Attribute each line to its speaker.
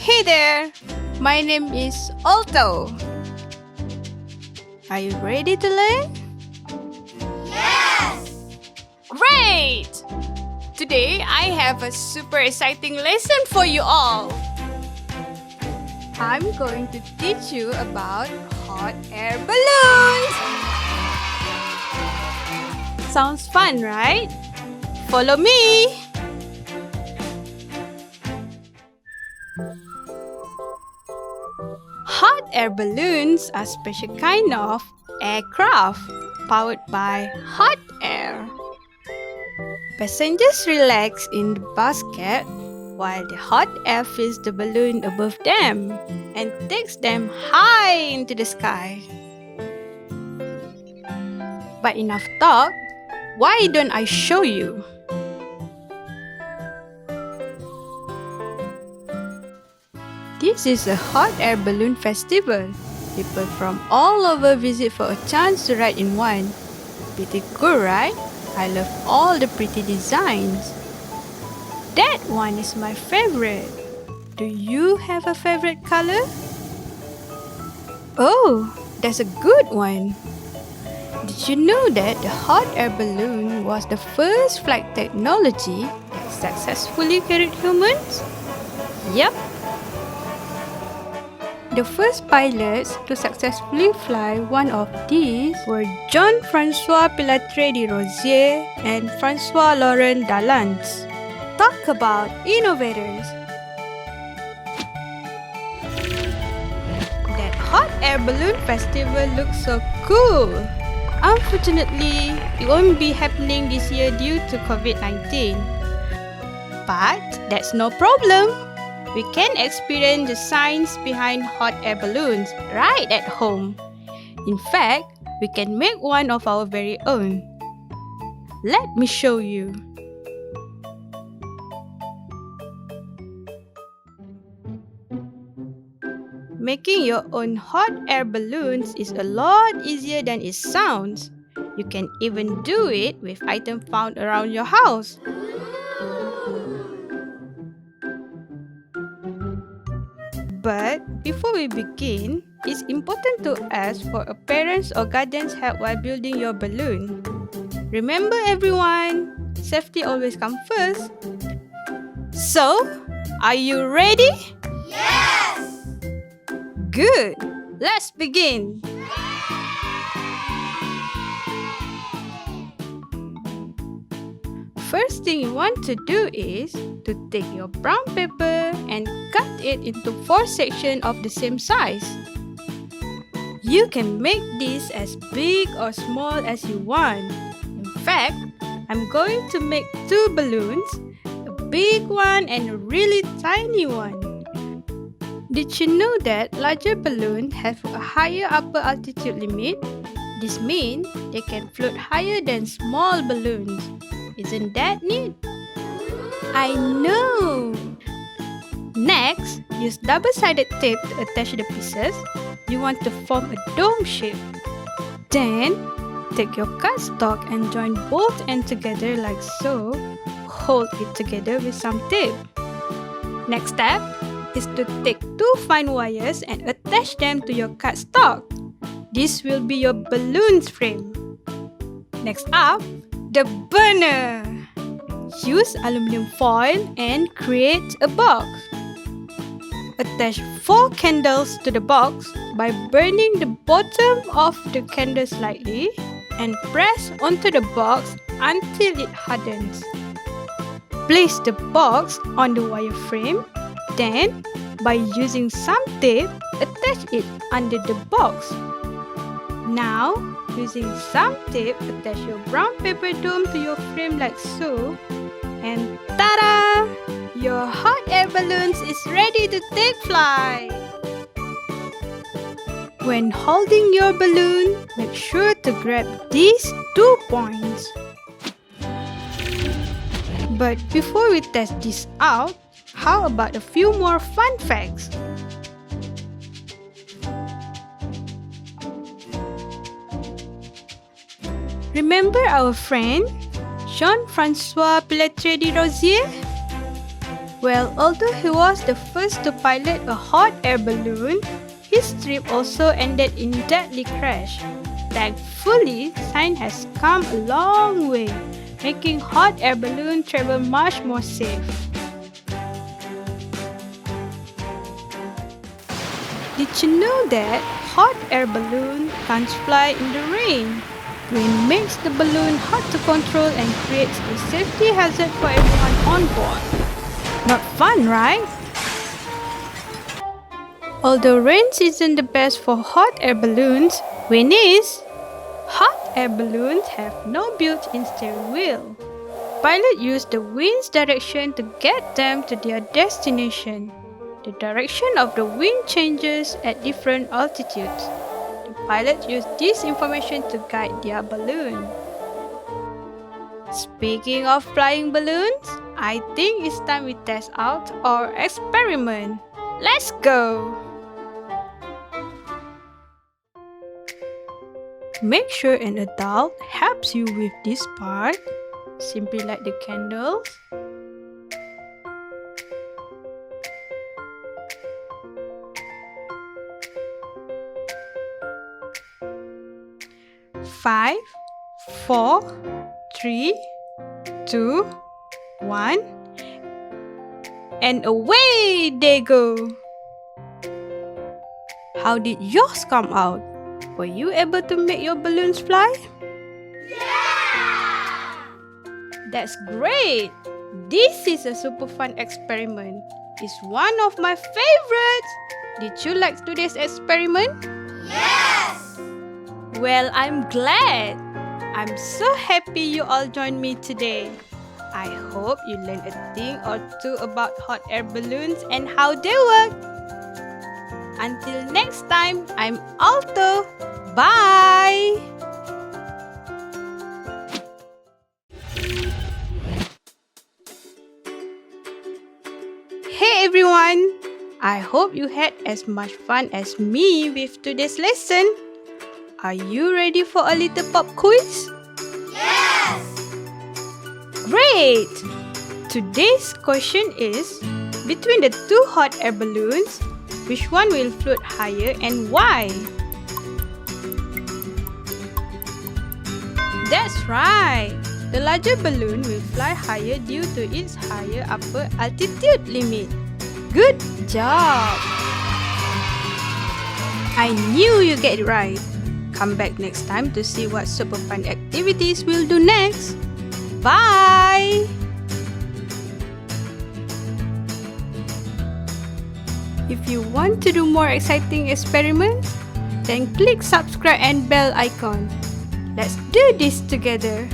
Speaker 1: Hey there! My name is ALTO. Are you ready to learn?
Speaker 2: Yes!
Speaker 1: Great! Today I have a super exciting lesson for you all. I'm going to teach you about hot air balloons. Sounds fun, right? Follow me! Hot air balloons are special kind of aircraft powered by hot air. Passengers relax in the basket while the hot air fills the balloon above them and takes them high into the sky. But enough talk, why don't I show you? This is a hot air balloon festival. People from all over visit for a chance to ride in one. Pretty cool, right? I love all the pretty designs. That one is my favorite. Do you have a favorite color? Oh, that's a good one. Did you know that the hot air balloon was the first flight technology that successfully carried humans? Yep. The first pilots to successfully fly one of these were Jean-François Pilatre de Rosier and François-Laurent Dallands. Talk about innovators! That hot air balloon festival looks so cool! Unfortunately, it won't be happening this year due to COVID-19. But that's no problem! We can experience the science behind hot air balloons right at home. In fact, we can make one of our very own. Let me show you. Making your own hot air balloons is a lot easier than it sounds. You can even do it with items found around your house. But before we begin, it's important to ask for a parent's or guardian's help while building your balloon. Remember everyone, safety always comes first. So, are you ready?
Speaker 2: Yes!
Speaker 1: Good! Let's begin! First thing you want to do is to take your brown paper and cut it into 4 sections of the same size. You can make this as big or small as you want. In fact, I'm going to make 2 balloons, a big one and a really tiny one. Did you know that larger balloons have a higher upper altitude limit? This means they can float higher than small balloons. Isn't that neat? I know! Next, use double-sided tape to attach the pieces. You want to form a dome shape. Then, take your cardstock and join both ends together like so. Hold it together with some tape. Next step is to take 2 fine wires and attach them to your cardstock. This will be your balloon's frame. Next up, the burner. Use aluminum foil and create a box. Attach 4 candles to the box by burning the bottom of the candle slightly and press onto the box until it hardens. Place the box on the wire frame. Then, by using some tape, attach it under the box. Now, using some tape, attach your brown paper dome to your frame like so. And ta-da! Your hot air balloons is ready to take flight! When holding your balloon, make sure to grab these 2 points. But before we test this out, how about a few more fun facts? Remember our friend Jean-François Pilatre de Rosier? Well, although he was the first to pilot a hot air balloon, his trip also ended in deadly crash. Thankfully, science has come a long way, making hot air balloon travel much more safe. Did you know that hot air balloon can't fly in the rain? Rain makes the balloon hard to control and creates a safety hazard for everyone on board. Not fun, right? Although rain isn't the best for hot air balloons, wind is. Hot air balloons have no built-in steering wheel. Pilots use the wind's direction to get them to their destination. The direction of the wind changes at different altitudes. The pilots use this information to guide their balloon. Speaking of flying balloons, I think it's time we test out our experiment. Let's go! Make sure an adult helps you with this part. Simply light the candles. Five, 4, 3, 2, 1, and away they go! How did yours come out? Were you able to make your balloons fly?
Speaker 2: Yeah!
Speaker 1: That's great! This is a super fun experiment. It's one of my favorites! Did you like today's experiment?
Speaker 2: Yes!
Speaker 1: Well, I'm glad! I'm so happy you all joined me today. I hope you learned a thing or two about hot air balloons and how they work. Until next time, I'm ALTO. Bye! Hey everyone! I hope you had as much fun as me with today's lesson. Are you ready for a little pop quiz?
Speaker 2: Yes!
Speaker 1: Great! Today's question is, between the two hot air balloons, which one will float higher and why? That's right! The larger balloon will fly higher due to its higher upper altitude limit. Good job! I knew you get it right. Come back next time to see what super fun activities we'll do next. Bye! If you want to do more exciting experiments, then click subscribe and bell icon. Let's do this together!